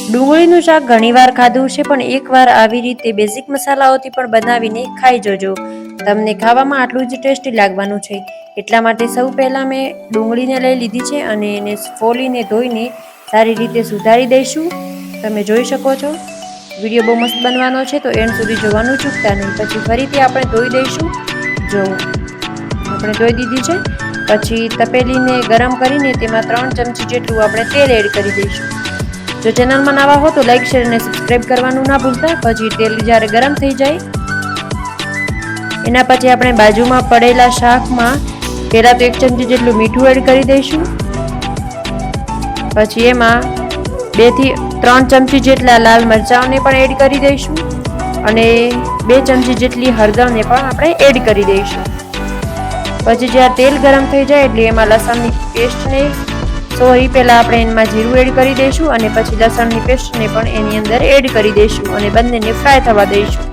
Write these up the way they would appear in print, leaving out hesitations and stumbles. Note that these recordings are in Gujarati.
ડુંગળીનું શાક ઘણીવાર ખાધું છે, પણ એકવાર આવી રીતે બેઝિક મસાલાઓથી પણ બનાવીને ખાઈ જોજો. તમને ખાવામાં આટલું જ ટેસ્ટી લાગવાનું છે. એટલા માટે સૌ પહેલાં મેં ડુંગળીને લઈ લીધી છે અને એને ફોલીને ધોઈને સારી રીતે સુધારી દઈશું. તમે જોઈ શકો છો વિડીયો બહુ મસ્ત બનવાનો છે, તો એન્ડ સુધી જોવાનું ચૂકતા નહીં. પછી ફરીથી આપણે ધોઈ દઈશું. જો આપણે ધોઈ દીધી છે. પછી તપેલીને ગરમ કરીને તેમાં 3 ચમચી જેટલું આપણે તેલ એડ કરી દઈશું. જો ચેનલમાં નવા હો તો લાઈક શેર અને સબસ્ક્રાઈબ કરવાનું ના ભૂલતા. પછી તેલ જ્યારે ગરમ થઈ જાય એના પછી આપણે બાજુમાં પડેલા શાકમાં પહેલાં તો 1 ચમચી જેટલું મીઠું એડ કરી દઈશું. પછી એમાં 2 થી 3 ચમચી જેટલા લાલ મરચાંને પણ એડ કરી દઈશું અને 2 ચમચી જેટલી હળદરને પણ આપણે એડ કરી દઈશું. પછી જ્યારે તેલ ગરમ થઈ જાય એટલે એમાં લસણની પેસ્ટને પહેલાં આપણે એમાં જીરું એડ કરી દઈશું અને પછી લસણની પેસ્ટને પણ એની અંદર એડ કરી દઈશું અને બંનેને ફ્રાય થવા દઈશું.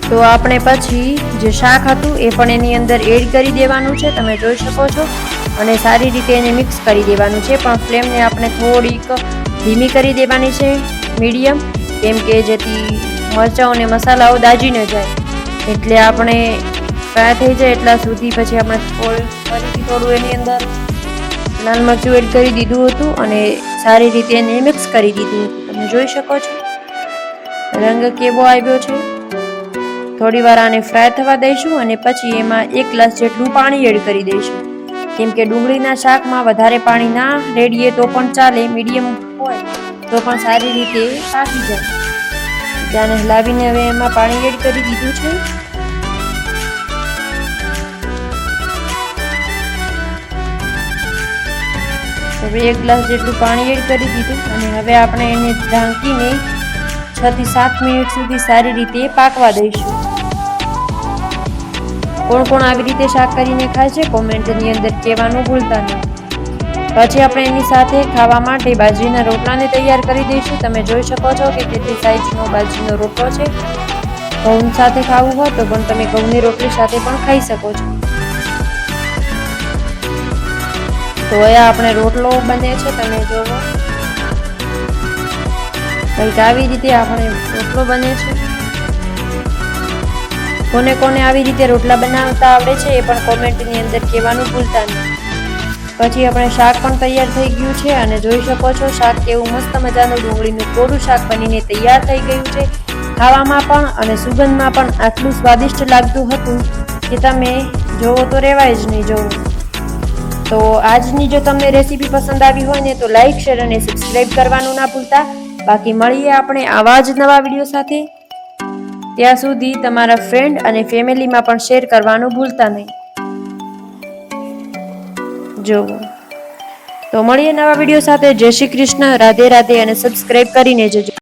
તો આપણે પછી જે શાક હતું એ પણ એની અંદર એડ કરી દેવાનું છે. તમે જોઈ શકો છો અને સારી રીતે એને મિક્સ કરી દેવાનું છે. પણ ફ્લેમને આપણે થોડીક ધીમી કરી દેવાની છે, મીડિયમ, કેમ કે જેથી મરચાં અને મસાલાઓ દાજી ન જાય. એટલે આપણે ફ્રાય થઈ જાય એટલા સુધી પછી આપણે ફરીથી થોડું એની અંદર લાલ મરચું એડ કરી દીધું હતું અને સારી રીતે એને મિક્સ કરી દીધું હતું. તમે જોઈ શકો છો રંગ કેવો આવ્યો છે. થોડી વાર આને ફ્રાય થવા દઈશું અને પછી એમાં 1 ગ્લાસ જેટલું પાણી એડ કરી દઈશું. કેમ કે ડુંગળીના શાકમાં વધારે પાણી ના રેડીએ તો પણ ચાલે, મીડિયમ હોય તો પણ સારી રીતે પાકી જાય. ત્યાંને હલાવીને હવે એમાં પાણી એડ કરી દીધું છે. હવે 1 ગ્લાસ જેટલું પાણી એડ કરી દીધું અને હવે આપણે એને ઢાંકીને 6 થી 7 મિનિટ સુધી સારી રીતે પાકવા દઈશું. કોણ કોણ આવી રીતે શાક કરીને ખાય છે કોમેન્ટની અંદર કહેવાનું ભૂલતા નહીં. પછી આપણે એની સાથે ખાવા માટે બાજરીના રોટલાને તૈયાર કરી દઈશું. તમે જોઈ શકો છો કે કેટલી સાઈઝનો બાજરીનો રોટલો છે. ઘઉં સાથે ખાવું હોય તો પણ તમે ઘઉંની રોટલી સાથે પણ ખાઈ શકો છો. તો અહીંયા આપણે રોટલો બને છે, તમે જોવો કંઈક આવી રીતે આપણે રોટલો બને છે. કોને કોને આવી રીતે રોટલા બનાવતા આવડે છે એ પણ કોમેન્ટની અંદર કહેવાનું ભૂલતા નહીં. પછી આપણે શાક પણ તૈયાર થઈ ગયું છે અને જોઈ શકો છો શાક કેવું મસ્ત મજાનું ડુંગળીનું કોરું શાક બનીને તૈયાર થઈ ગયું છે. ખાવામાં પણ અને સુગંધમાં પણ આટલું સ્વાદિષ્ટ લાગતું હતું કે તમે જોવો તો રહેવાય જ નહીં જોવો. તો આજની જો તમને રેસીપી પસંદ આવી હોય ને તો લાઈક શેર અને સબસ્ક્રાઈબ કરવાનું ના ભૂલતા. બાકી મળીએ આપણે આવા જ નવા વિડીયો સાથે. ત્યાં સુધી તમારા ફ્રેન્ડ અને ફેમિલીમાં પણ શેર કરવાનું ભૂલતા નહીં. જોવો તો મળીએ નવા વિડીયો સાથે. જય શ્રી કૃષ્ણ, રાધે રાધે અને સબસ્ક્રાઈબ કરીને જજો.